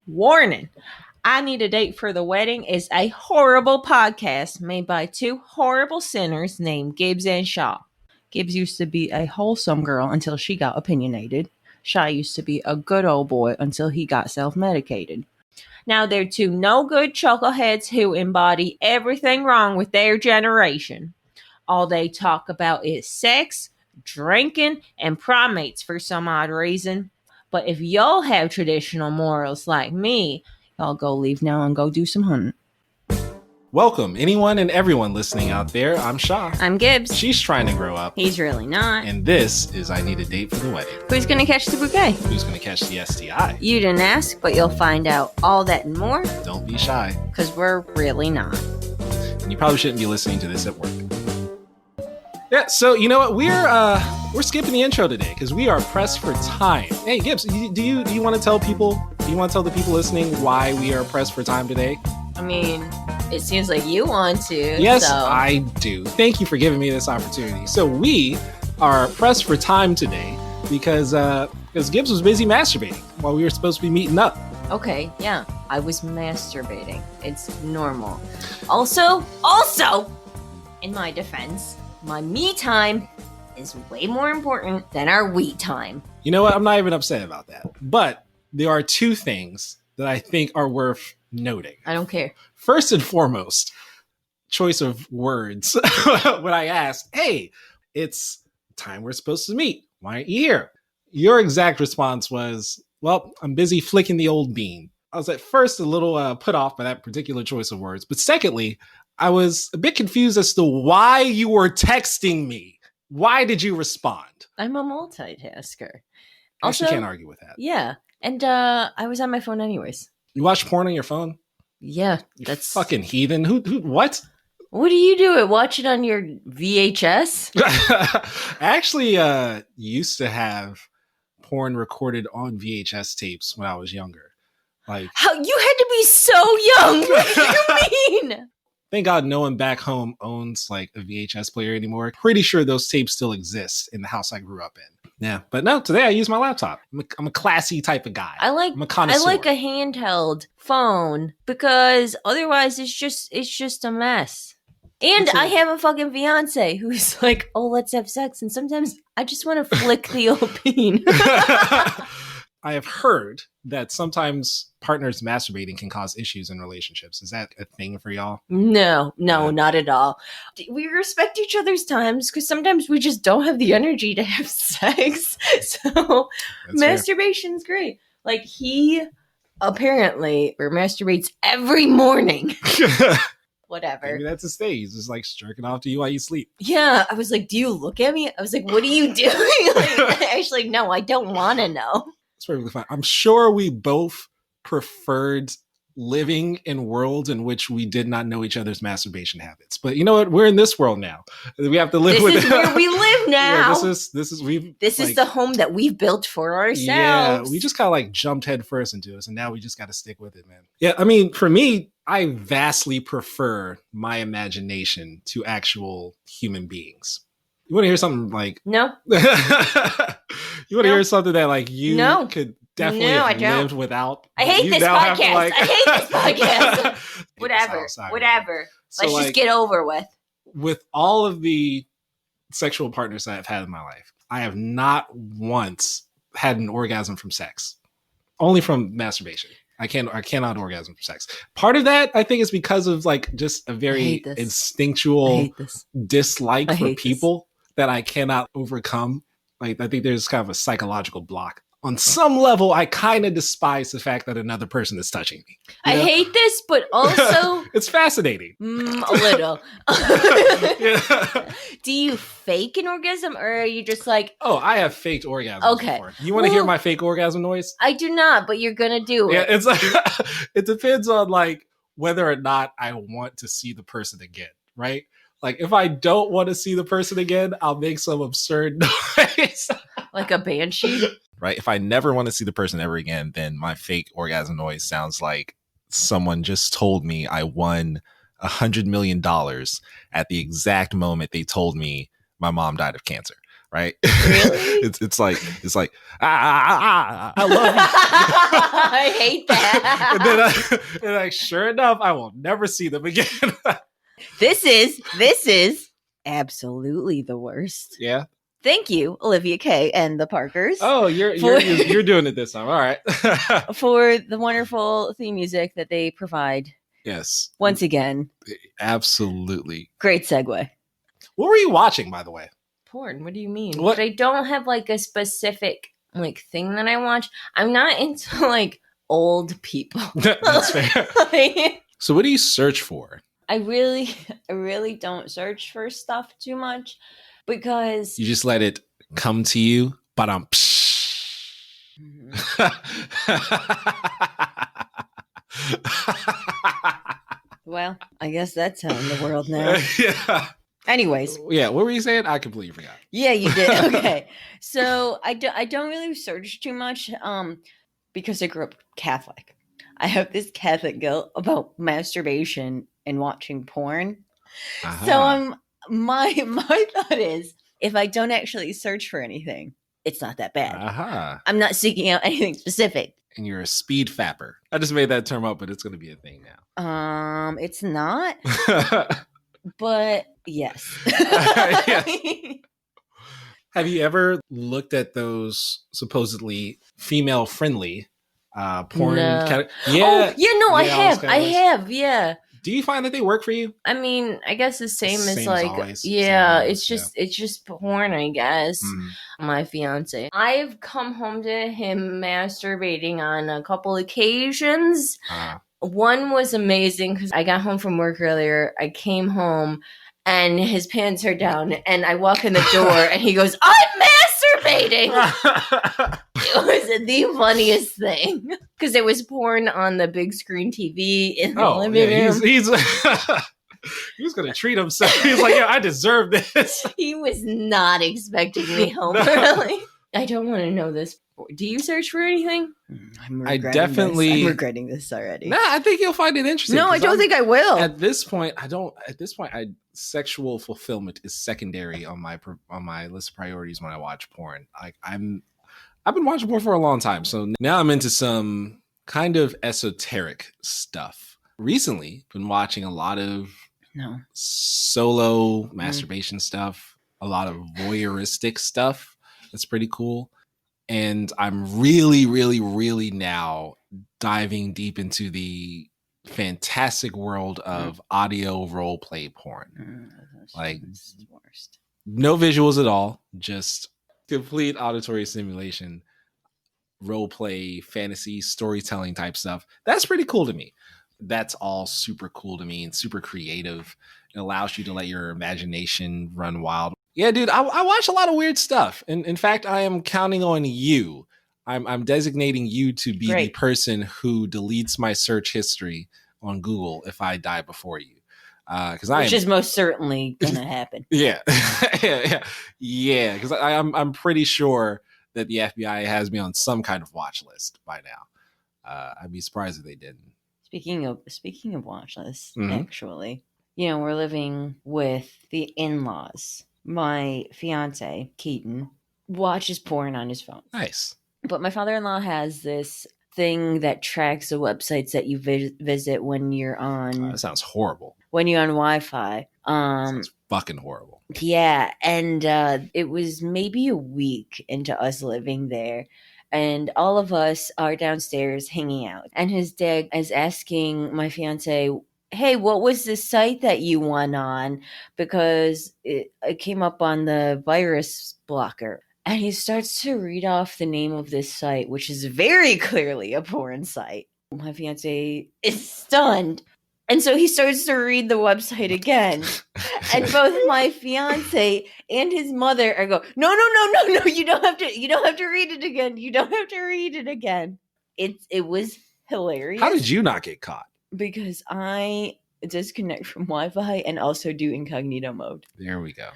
Warning. I Need a Date for the Wedding is a horrible podcast made by two horrible sinners named Gibbs and Shaw. Gibbs used to be a wholesome girl until she got opinionated. Shaw used to be a good old boy until he got self-medicated. Now they're two no-good chuckleheads who embody everything wrong with their generation. All they talk about is sex, drinking, and primates for some odd reason. But if y'all have traditional morals like me, y'all go leave now and go do some hunting. Welcome, anyone and everyone listening out there. I'm Shaw. I'm Gibbs. She's trying to grow up. He's really not. And this is I Need a Date for the Wedding. Who's going to catch the bouquet? Who's going to catch the STI? You didn't ask, but you'll find out all that and more. Don't be shy. Because we're really not. And you probably shouldn't be listening to this at work. Yeah, so you know what? We're skipping the intro today because we are pressed for time. Hey, Gibbs, do you want to tell people? Do you want to tell the people listening why we are pressed for time today? I mean, it seems like you want to. Yes, so. I do. Thank you for giving me this opportunity. So we are pressed for time today because Gibbs was busy masturbating while we were supposed to be meeting up. Okay, yeah, I was masturbating. It's normal. Also, in my defense, my me time is way more important than our we time. You know what? I'm not even upset about that. But there are two things that I think are worth noting. I don't care. First and foremost, choice of words. When I asked, hey, it's time we're supposed to meet. Why aren't you here? Your exact response was, well, I'm busy flicking the old bean. I was at first a little put off by that particular choice of words. But secondly, I was a bit confused as to why you were texting me. Why did you respond? I'm a multitasker. I actually can't argue with that. Yeah. And I was on my phone anyways. You watch porn on your phone? Yeah. That's fucking heathen. Who what? What do you do? Watch it on your VHS? I actually used to have porn recorded on VHS tapes when I was younger. Like, how you had to be so young. What do you mean? Thank God no one back home owns like a VHS player anymore. Pretty sure those tapes still exist in the house I grew up in. Yeah, but no, today I use my laptop. I'm a classy type of guy. I'm a connoisseur. I like a handheld phone because otherwise it's just a mess. And I have a fucking fiance who's like, oh, let's have sex. And sometimes I just want to flick the old bean. I have heard that sometimes partners masturbating can cause issues in relationships. Is that a thing for y'all? No, not at all. We respect each other's times because sometimes we just don't have the energy to have sex. So masturbation's great. Like he apparently masturbates every morning. Whatever. Maybe that's a stage. He's just like jerking off to you while you sleep. Yeah. I was like, do you look at me? I was like, what are you doing? Like, actually, no, I don't want to know. It's perfectly fine. I'm sure we both preferred living in worlds in which we did not know each other's masturbation habits. But you know what? We're in this world now. We have to live with it. This is where we live now. Yeah, this is the home that we've built for ourselves. Yeah, we just kind of like jumped head first into this, and now we just got to stick with it, man. Yeah, I mean, for me, I vastly prefer my imagination to actual human beings. You want to hear something like... No. You want to hear something that like you could definitely have lived without? I hate this podcast. I hate this podcast. Whatever. So let's just get over with. With all of the sexual partners that I've had in my life, I have not once had an orgasm from sex. Only from masturbation. I cannot orgasm from sex. Part of that, I think, is because of like just a very instinctual dislike for people that I cannot overcome. Like, I think there's kind of a psychological block. On some level, I kind of despise the fact that another person is touching me. I hate this, but also... it's fascinating. A little. Do you fake an orgasm, or are you just like... Oh, I have faked orgasms before. You want to hear my fake orgasm noise? I do not, but you're going to do it. Yeah, it's like... it depends on, like, whether or not I want to see the person again, right? Like, if I don't want to see the person again, I'll make some absurd noise. Like a banshee? Right? If I never want to see the person ever again, then my fake orgasm noise sounds like someone just told me I won $100 million at the exact moment they told me my mom died of cancer. right? Really? it's like I love you. I hate that. and then sure enough, I will never see them again. This is absolutely the worst. Yeah. Thank you, Olivia Kay and the Parkers. Oh, you're doing it this time. All right. For the wonderful theme music that they provide. Yes. Once again. Absolutely. Great segue. What were you watching, by the way? Porn. What do you mean? What? But I don't have like a specific like thing that I watch. I'm not into like old people. That's fair. So what do you search for? I really don't search for stuff too much because You just let it come to you. But well, I guess that's how in the world now. Yeah. Anyways. Yeah, what were you saying? I completely forgot. Yeah, you did. Okay. So I don't really search too much because I grew up Catholic. I have this Catholic guilt about masturbation and watching porn. Uh-huh. So my thought is if I don't actually search for anything, it's not that bad. Uh-huh. I'm not seeking out anything specific. And you're a speed fapper. I just made that term up, but it's going to be a thing now. It's not, but yes. Yes. Have you ever looked at those supposedly female-friendly porn? No. Yeah. Oh, yeah, no, I Yeah, have, yeah. Do you find that they work for you? I mean, I guess the same as Same as like, always. yeah, Same it's always, it's just porn, I guess. Mm. My fiance, I've come home to him masturbating on a couple occasions. One was amazing because I got home from work earlier. I came home and his pants are down, and I walk in the door, and he goes, "I'm masturbating." It was the funniest thing because there was porn on the big screen TV in the living room. He's gonna treat himself. He's like, yeah, I deserve this. He was not expecting me home early. I don't want to know this. Do you search for anything? I'm regretting this already. Nah, I think you'll find it interesting. No, I don't think I will. At this point, sexual fulfillment is secondary on my list of priorities when I watch porn. Like I've been watching porn for a long time, so now I'm into some kind of esoteric stuff. Recently, been watching a lot of solo masturbation stuff, a lot of voyeuristic stuff. That's pretty cool. And I'm really, really, really now diving deep into the fantastic world of audio role play porn. Like no visuals at all, just complete auditory simulation, role play, fantasy, storytelling type stuff. That's pretty cool to me. That's all super cool to me and super creative. It allows you to let your imagination run wild. Yeah, dude, I watch a lot of weird stuff. And in fact, I am counting on you. I'm designating you to be the person who deletes my search history on Google if I die before you. Which is most certainly going to happen. Yeah. Yeah. Because I'm pretty sure that the FBI has me on some kind of watch list by now. I'd be surprised if they didn't. Speaking of watch lists, actually, we're living with the in-laws. My fiance, Keaton, watches porn on his phone. Nice. But my father-in-law has this thing that tracks the websites that you visit when you're on... that sounds horrible. When you're on Wi-Fi. Sounds fucking horrible. Yeah, and it was maybe a week into us living there. And all of us are downstairs hanging out. And his dad is asking my fiance, hey, what was the site that you went on? Because it came up on the virus blocker. And he starts to read off the name of this site, which is very clearly a porn site. My fiance is stunned. And so he starts to read the website again. And both my fiance and his mother are going, no, you don't have to read it again. You don't have to read it again. It was hilarious. How did you not get caught? Because I disconnect from Wi-Fi and also do incognito mode. There we go.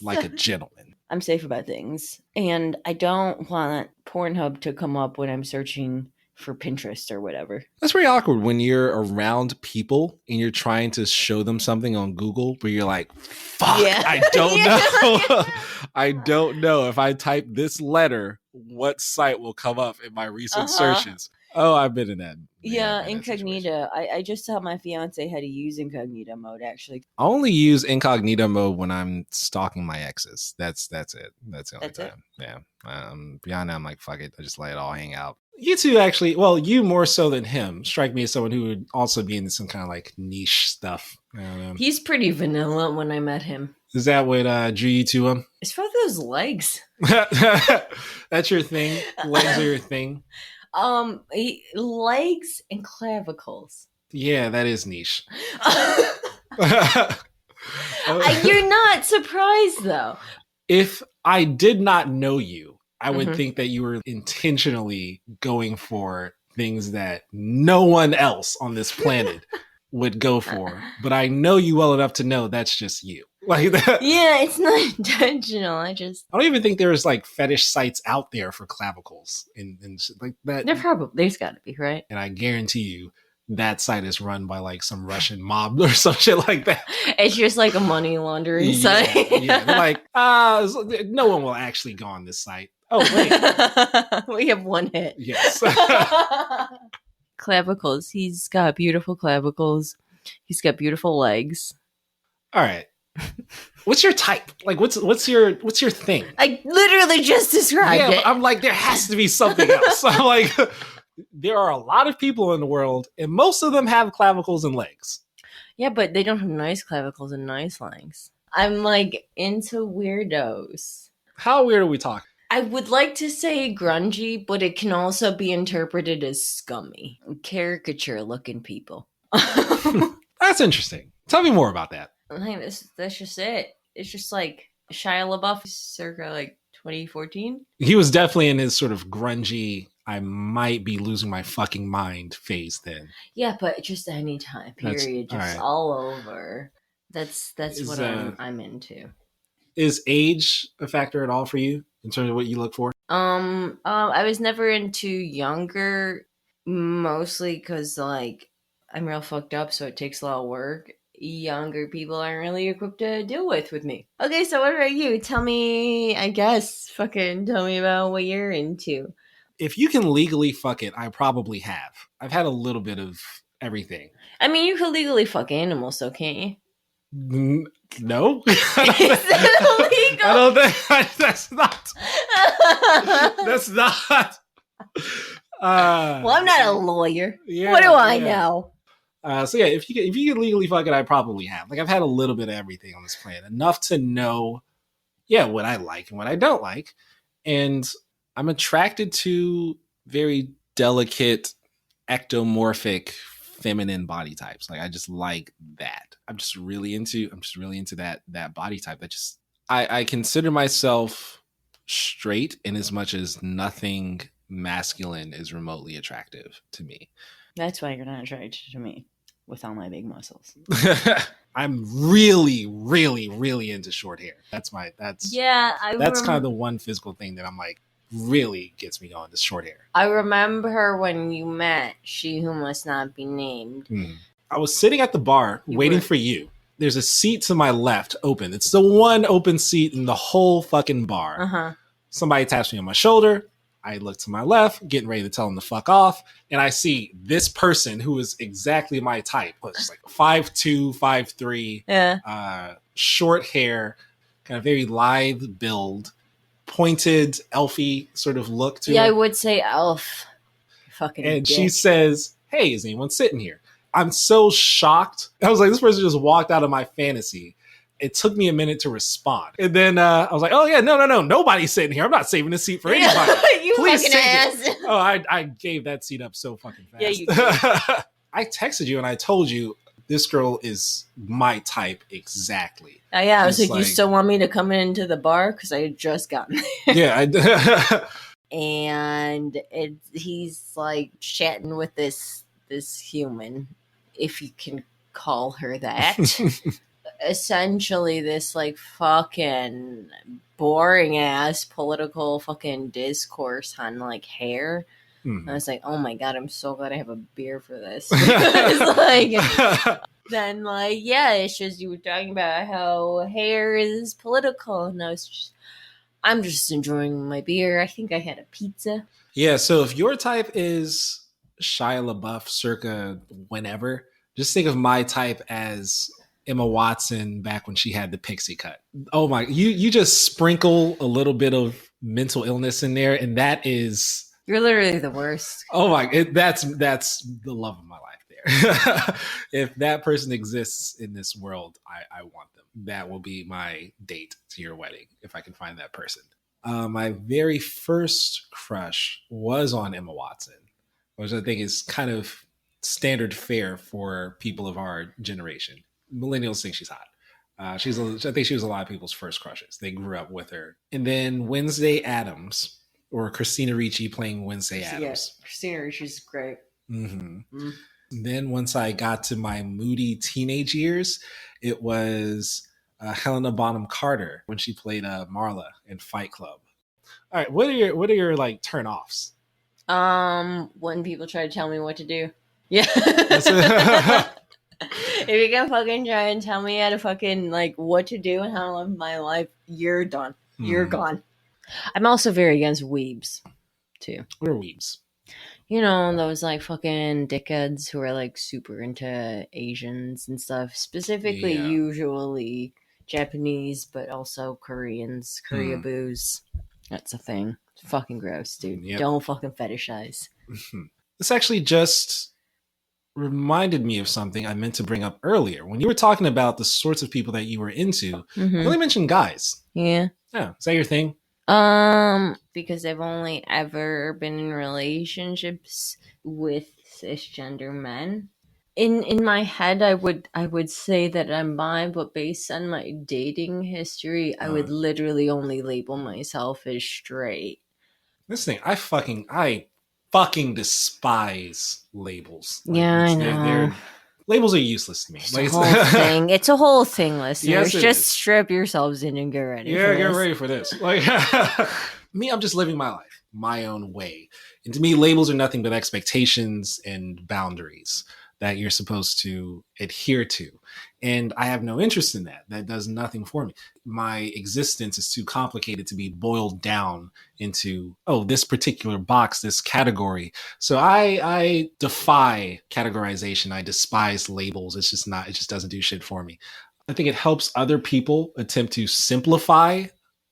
Like a gentleman. I'm safe about things. And I don't want Pornhub to come up when I'm searching for Pinterest or whatever. That's pretty awkward when you're around people and you're trying to show them something on Google where you're like, fuck, Yeah. I don't know. I don't know if I type this letter, what site will come up in my recent searches. Oh, I've been in that. Yeah, Incognito. I just taught my fiance how to use Incognito mode, actually. I only use Incognito mode when I'm stalking my exes. That's it. That's the only time. Yeah. Beyond that, I'm like, fuck it. I just let it all hang out. You two actually, well, you more so than him, strike me as someone who would also be into some kind of like niche stuff. He's pretty vanilla when I met him. Is that what drew you to him? It's for those legs. That's your thing? Legs are your thing? Legs and clavicles. Yeah, that is niche. You're not surprised, though. If I did not know you, I would think that you were intentionally going for things that no one else on this planet would go for. But I know you well enough to know that's just you. Like that. Yeah, it's not intentional. I don't even think there's like fetish sites out there for clavicles and like that. There's got to be, right? And I guarantee you that site is run by like some Russian mob or some shit like that. It's just like a money laundering site. Yeah, they're like, no one will actually go on this site. Oh, wait. We have one hit. Yes. Clavicles. He's got beautiful clavicles. He's got beautiful legs. All right. What's your type? Like, what's your thing? I literally just described it. I'm like, there has to be something else. I'm like, there are a lot of people in the world, and most of them have clavicles and legs. Yeah, but they don't have nice clavicles and nice legs. I'm like into weirdos. How weird are we talking? I would like to say grungy, but it can also be interpreted as scummy. Caricature-looking people. That's interesting. Tell me more about that. I think that's just it. It's just like Shia LaBeouf circa like 2014. He was definitely in his sort of grungy, I might be losing my fucking mind phase then. Yeah, but just any time period, all over. That's what I'm into. Is age a factor at all for you in terms of what you look for? I was never into younger, mostly because like I'm real fucked up, so it takes a lot of work. Younger people aren't really equipped to deal with me. Okay, so what about you? Tell me, tell me about what you're into. If you can legally fuck it, I probably have. I've had a little bit of everything. I mean, you could legally fuck animals, so can't you? No. Is that illegal? I don't think that's not. That's not. Well, I'm not a lawyer. Yeah, what do I know? So yeah, if you can legally fuck it, I probably have. Like I've had a little bit of everything on this planet, enough to know, what I like and what I don't like, and I'm attracted to very delicate, ectomorphic, feminine body types. Like I just like that. I'm just really into that body type. That just I consider myself straight in as much as nothing masculine is remotely attractive to me. That's why you're not attracted to me with all my big muscles. I'm really, really, really into short hair. That's kind of the one physical thing that I'm like really gets me going, this short hair. I remember when you met She Who Must Not Be Named. I was sitting at the bar waiting for you. There's a seat to my left open. It's the one open seat in the whole fucking bar. Uh-huh. Somebody taps me on my shoulder. I look to my left, getting ready to tell him to fuck off. And I see this person who is exactly my type. It's like 5'2", 5'3", short hair, kind of very lithe build, pointed, elfy sort of look to her. Yeah, I would say elf. Fucking and dick. She says, "Hey, is anyone sitting here?" I'm so shocked. I was like, this person just walked out of my fantasy. It took me a minute to respond. And then I was like, oh, yeah, no. Nobody's sitting here. I'm not saving this seat for anybody. You please fucking ass. Oh, I gave that seat up so fucking fast. Yeah, you did. I texted you and I told you this girl is my type exactly. Yeah, I was like, you still want me to come into the bar? Because I had just gotten there. Yeah. And he's like chatting with this human, if you can call her that. Essentially this like fucking boring ass political fucking discourse on like hair. I was like, oh my God, I'm so glad I have a beer for this. It's like, then like, yeah, it's just you were talking about how hair is political, and I'm just enjoying my beer. I think I had a pizza. Yeah, so if your type is Shia LaBeouf circa whenever, just think of my type as Emma Watson back when she had the pixie cut. Oh my, you just sprinkle a little bit of mental illness in there, and that is, You're literally the worst. oh my, that's the love of my life there. If that person exists in this world, I want them. That will be my date to your wedding if I can find that person. My very first crush was on Emma Watson, which I think is kind of standard fare for people of our generation. Millennials think she's hot. I think she was a lot of people's first crushes. They grew up with her. And then Wednesday Addams, or Christina Ricci playing Wednesday Addams. Yes, Christina Ricci's great. Mm-hmm. Then once I got to my moody teenage years, it was Helena Bonham Carter when she played Marla in Fight Club. All right, what are your like turn-offs? When people try to tell me what to do. Yeah. If you can fucking try and tell me how to fucking like what to do and how to live my life, you're done. You're gone. I'm also very against weebs, too. What are weebs? You know, those like fucking dickheads who are like super into Asians and stuff. Specifically, usually Japanese, but also Koreans, Koreaboos. That's a thing. It's fucking gross, dude. Yep. Don't fucking fetishize. This actually just reminded me of something I meant to bring up earlier. When you were talking about the sorts of people that you were into, I only mentioned guys. Yeah. Yeah. Is that your thing? Because I've only ever been in relationships with cisgender men. In my head, I would say that I'm bi, but based on my dating history, I would literally only label myself as straight. This thing, I fucking despise labels. Like, yeah, I know. Labels are useless to me. It's a whole thing. It's a whole thing, listeners. Yes, just strap yourselves in and get ready. Yeah, get ready for this. Like me, I'm just living my life my own way. And to me, labels are nothing but expectations and boundaries that you're supposed to adhere to. And I have no interest in that. That does nothing for me. My existence is too complicated to be boiled down into, this particular box, this category. So I defy categorization. I despise labels. It just doesn't do shit for me. I think it helps other people attempt to simplify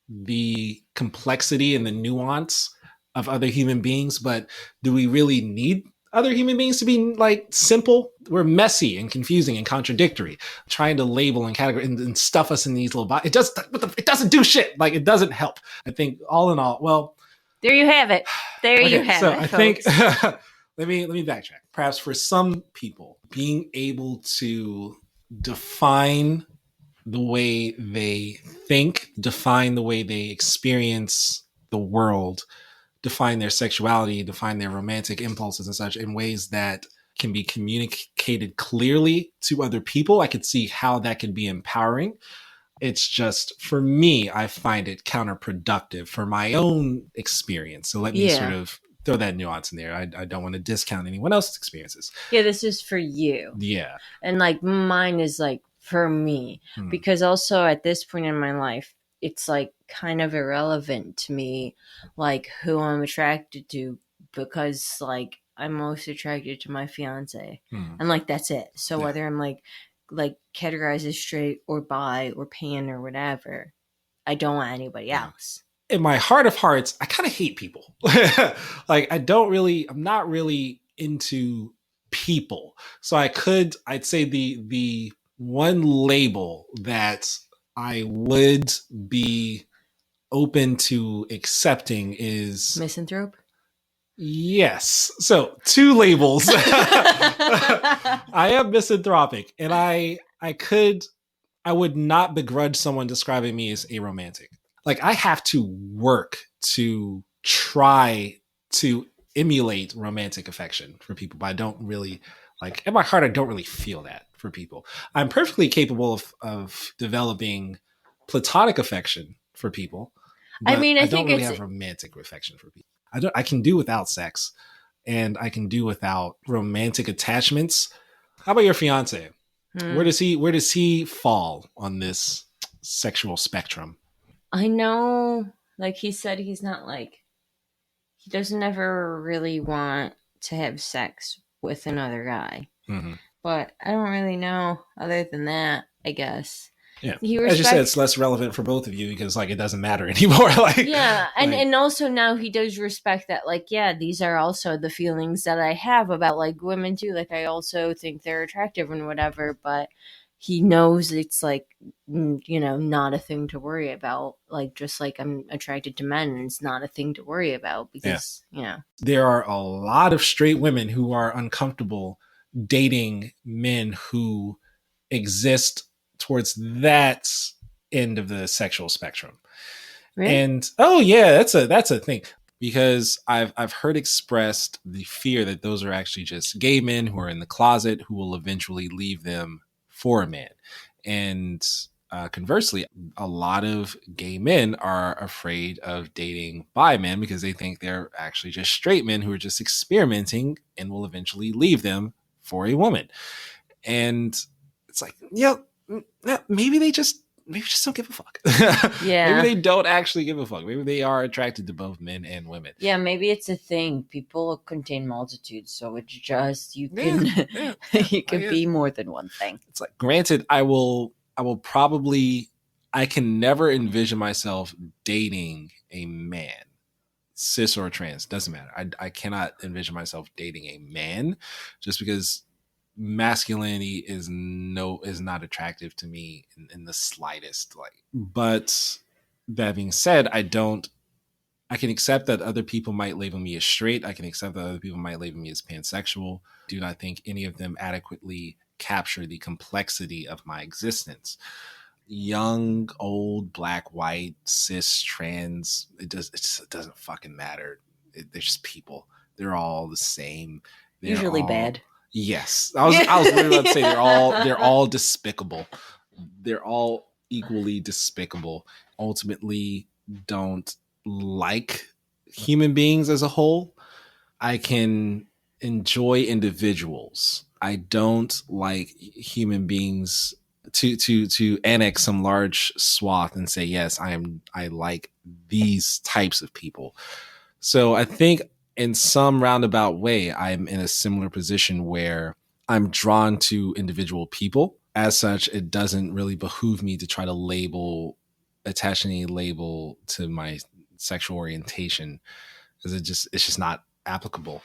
the complexity and the nuance of other human beings. But do we really need other human beings to be like simple? We're messy and confusing and contradictory, trying to label and categorize and stuff us in these little boxes. It doesn't do shit. Like, it doesn't help. I think all in all, well, there you have it. You have it. I think let me backtrack. Perhaps for some people, being able to define the way they think, define the way they experience the world, define their sexuality, define their romantic impulses and such in ways that can be communicated clearly to other people. I could see how that could be empowering. It's just, for me, I find it counterproductive for my own experience. So let me sort of throw that nuance in there. I don't want to discount anyone else's experiences. Yeah, this is for you. Yeah. And like mine is like for me. Because also at this point in my life, it's like kind of irrelevant to me, like who I'm attracted to, because like I'm most attracted to my fiance, and like that's it. So whether I'm like categorized as straight or bi or pan or whatever, I don't want anybody else. In my heart of hearts, I kind of hate people. Like I'm not really into people. So I'd say the one label that I would be open to accepting is misanthrope. Yes. So 2 labels. I am misanthropic, and I would not begrudge someone describing me as aromantic. Like, I have to work to try to emulate romantic affection for people, but I don't really, like, in my heart, I don't really feel that for people. I'm perfectly capable of developing platonic affection for people. I mean, I don't think really have romantic affection for people. I can do without sex. and I can do without romantic attachments. How about your fiance? Where does he fall on this sexual spectrum? I know, like he said, he's not like, he doesn't ever really want to have sex with another guy. Mm-hmm. But I don't really know other than that, I guess. Yeah. As you said, it's less relevant for both of you because like it doesn't matter anymore. Like, yeah. And also now he does respect that, like, yeah, these are also the feelings that I have about like women too. Like I also think they're attractive and whatever, but he knows it's like, you know, not a thing to worry about. Like just like I'm attracted to men and it's not a thing to worry about because, you know. There are a lot of straight women who are uncomfortable dating men who exist towards that end of the sexual spectrum. Really? And that's a thing, because I've heard expressed the fear that those are actually just gay men who are in the closet who will eventually leave them for a man. And conversely, a lot of gay men are afraid of dating bi men because they think they're actually just straight men who are just experimenting and will eventually leave them for a woman. And it's like, maybe they just don't give a fuck. Yeah. Maybe they don't actually give a fuck. Maybe they are attracted to both men and women. Yeah, maybe it's a thing. People contain multitudes, so it's just you can you can be more than one thing. It's like, granted, I can never envision myself dating a man, cis or trans, doesn't matter. I cannot envision myself dating a man just because masculinity is not attractive to me in the slightest. Like, but that being said, I can accept that other people might label me as straight. I can accept that other people might label me as pansexual. Do not think any of them adequately capture the complexity of my existence. Young, old, black, white, cis, trans, it doesn't fucking matter. They're just people. They're all the same. They're usually bad. Yes. I was really about to say they're all despicable. They're all equally despicable. Ultimately, don't like human beings as a whole. I can enjoy individuals. I don't like human beings to annex some large swath and say, yes, I like these types of people. So I think in some roundabout way, I'm in a similar position where I'm drawn to individual people. As such, it doesn't really behoove me to try to attach any label to my sexual orientation, because it's just not applicable.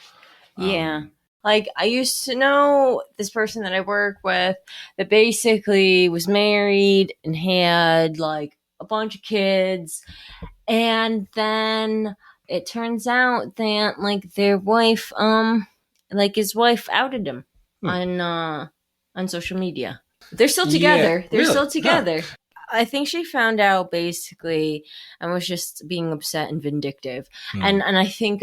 Yeah. Like, I used to know this person that I work with that basically was married and had, like, a bunch of kids. And then it turns out that, like, their wife, like, his wife outed him on social media. They're still together. Yeah, really? Still together. Huh. I think she found out basically and was just being upset and vindictive. And I think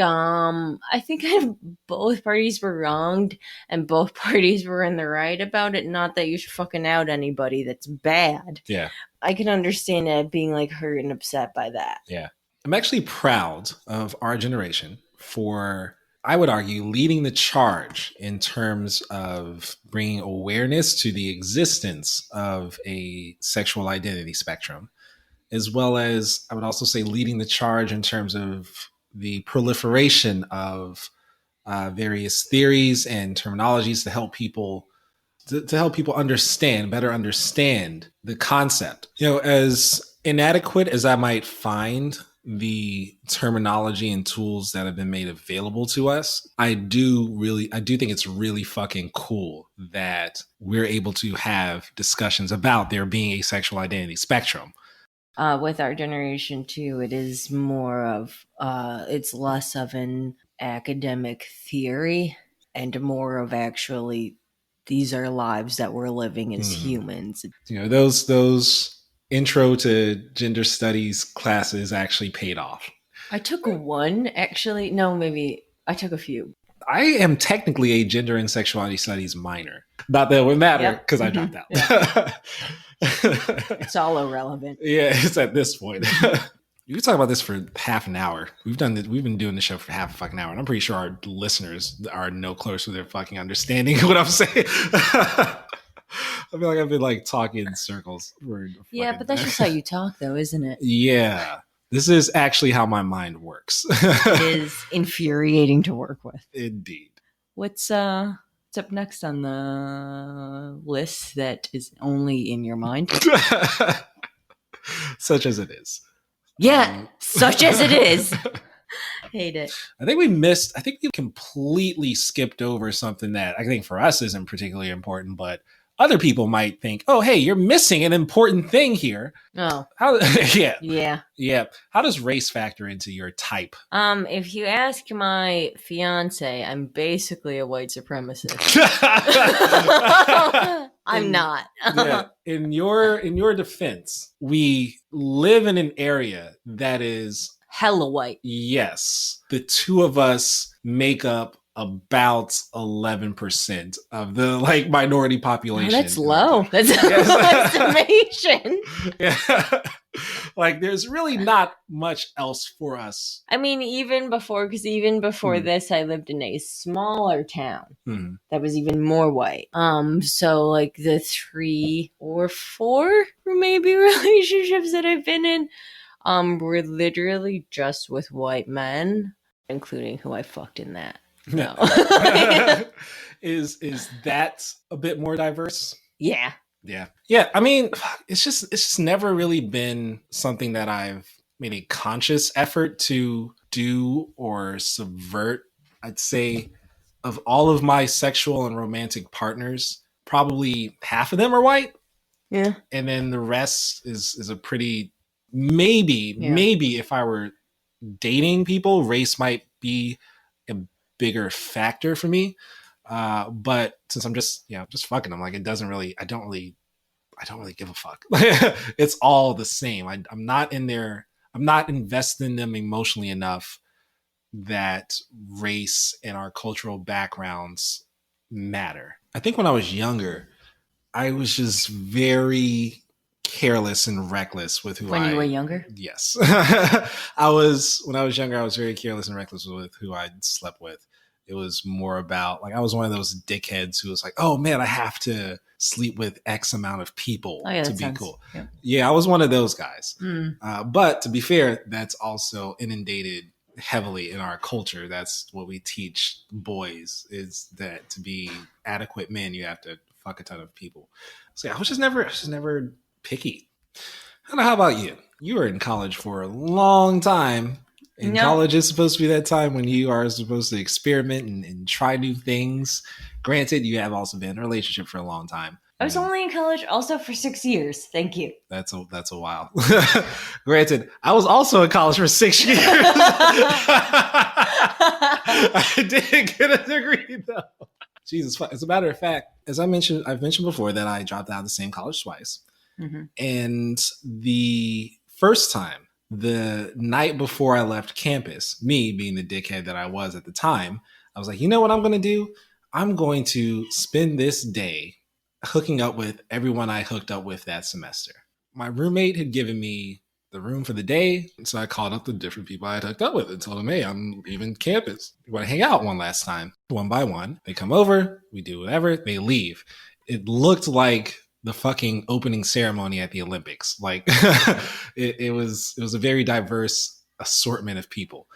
both parties were wronged and both parties were in the right about it. Not that you should fucking out anybody that's bad. Yeah. I can understand it being like hurt and upset by that. Yeah. I'm actually proud of our generation for, I would argue, leading the charge in terms of bringing awareness to the existence of a sexual identity spectrum, as well as, I would also say, leading the charge in terms of the proliferation of various theories and terminologies to help people better understand the concept. As inadequate as I might find the terminology and tools that have been made available to us, I do think it's really fucking cool that we're able to have discussions about there being a sexual identity spectrum. With our generation too, it is more of it's less of an academic theory and more of actually these are lives that we're living as humans. Those intro to gender studies classes actually paid off. I took one, actually. No, maybe I took a few. I am technically a gender and sexuality studies minor. Not that it would matter because I dropped out. It's all irrelevant. Yeah, it's at this point. You can talk about this for half an hour. We've been doing the show for half a fucking hour, and I'm pretty sure our listeners are no closer to their fucking understanding what I'm saying. I feel like I've been like talking in circles. Yeah, but that's just how you talk, though, isn't it? Yeah. This is actually how my mind works. It is infuriating to work with. Indeed. What's up next on the list that is only in your mind? Such as it is. Yeah, such as it is. Hate it. I think we completely skipped over something that I think for us isn't particularly important, but other people might think, oh, hey, you're missing an important thing here. Oh. Yeah. How does race factor into your type? If you ask my fiance, I'm basically a white supremacist. I'm not. Yeah. In your defense, we live in an area that is hella white. Yes. The two of us make up about 11% of the like minority population. Oh, that's low. That's a low estimation. Yeah. Like there's really not much else for us. I mean, even before this, I lived in a smaller town that was even more white. So like the 3 or 4 maybe relationships that I've been in, were literally just with white men, including who I fucked in that. No. Is that a bit more diverse? Yeah. Yeah. I mean, it's just never really been something that I've made a conscious effort to do or subvert. I'd say of all of my sexual and romantic partners, probably half of them are white. Yeah. And then the rest is a pretty maybe if I were dating people, race might be a bigger factor for me, but since I'm just fucking them, like I don't really give a fuck. It's all the same. I'm not invested in them emotionally enough that race and our cultural backgrounds matter. I think when I was younger, I was just very careless and reckless with who When you were younger? Yes. When I was younger, I was very careless and reckless with who I slept with. It was more about like I was one of those dickheads who was like, oh man, I have to sleep with X amount of people to be cool. Yep. Yeah, I was one of those guys. But to be fair, that's also inundated heavily in our culture. That's what we teach boys, is that to be adequate men, you have to fuck a ton of people. So yeah, I was just never picky. I don't know, how about you? You were in college for a long time. And college is supposed to be that time when you are supposed to experiment and try new things. Granted, you have also been in a relationship for a long time. I was only in college also for 6 years. Thank you. That's a while. Granted, I was also in college for 6 years. I didn't get a degree though. Jesus, as a matter of fact, I've mentioned before that I dropped out of the same college twice. Mm-hmm. And the first time, the night before I left campus, me being the dickhead that I was at the time, I was like, you know what I'm going to do? I'm going to spend this day hooking up with everyone I hooked up with that semester. My roommate had given me the room for the day, so I called up the different people I had hooked up with and told them, hey, I'm leaving campus. You want to hang out one last time? One by one. They come over, we do whatever, they leave. It looked like the fucking opening ceremony at the Olympics. Like it was a very diverse assortment of people.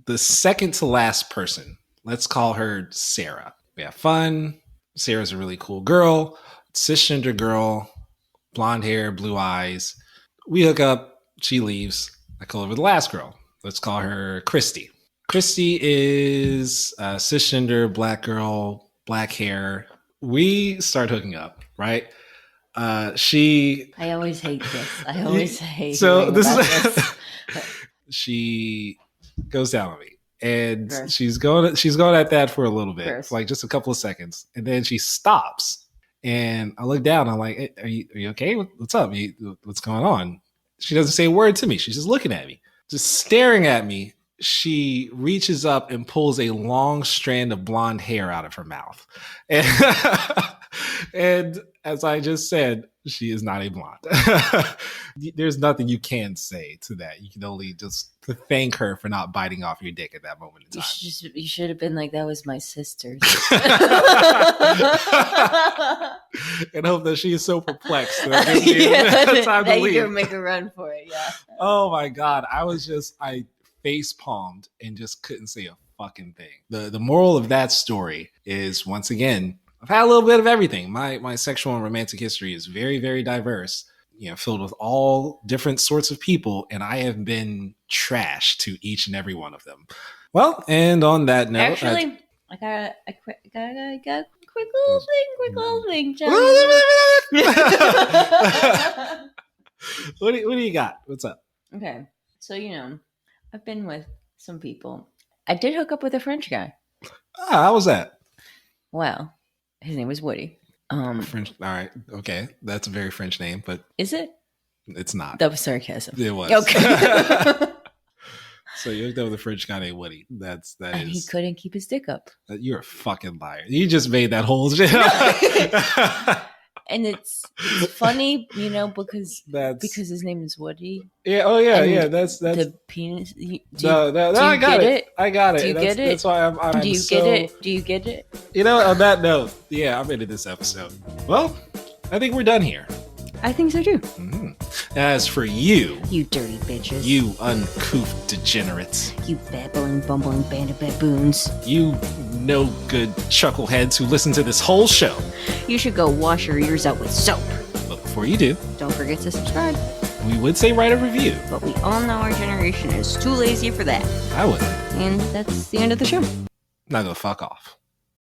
The second to last person, let's call her Sarah. We have fun. Sarah's a really cool girl, cisgender girl, blonde hair, blue eyes. We hook up, she leaves. I call over the last girl. Let's call her Christy. Christy is a cisgender black girl, black hair. We start hooking up, right? I always hate this. I always hate so this is this. She goes down on me, and she's going at that for a little bit, for like just a couple of seconds, and then she stops, and I look down. I'm like, hey, are you okay? What's up? What's going on? She doesn't say a word to me. She's just looking at me, just staring at me. She reaches up and pulls a long strand of blonde hair out of her mouth. And And as I just said, she is not a blonde. There's nothing you can say to that. You can only just thank her for not biting off your dick at that moment in time. You should have been like, that was my sister's. And hope that she is so perplexed that time to leave. You make a run for it, yeah. Oh my God. I face palmed and just couldn't say a fucking thing. The moral of that story is, once again, I've had a little bit of everything. My sexual and romantic history is very, very diverse, filled with all different sorts of people, and I have been trash to each and every one of them. Well, and on that note, actually, I got a quick little thing, John. What do you got? What's up? Okay, so I've been with some people. I did hook up with a French guy. How was that? Well, his name was Woody. French. All right. Okay. That's a very French name, but is it? It's not. That was sarcasm. It was. Okay. So you hooked up with a French guy named Woody. And he couldn't keep his dick up. You're a fucking liar. You just made that whole shit. And it's funny, because his name is Woody. Yeah. Oh yeah. Yeah. That's the penis. I got it. I got it. Do you get it? That's why I'm Do you get it? Do you get it? On that note, yeah, I'm into this episode. Well, I think we're done here. I think so too. Mm-hmm. As for you dirty bitches, you uncouth degenerates, you babbling, bumbling band of baboons, you no good chuckleheads who listen to this whole show, you should go wash your ears out with soap. But before you do, don't forget to subscribe. We would say write a review, but we all know our generation is too lazy for that. I would. And that's the end of the show. Now go fuck off.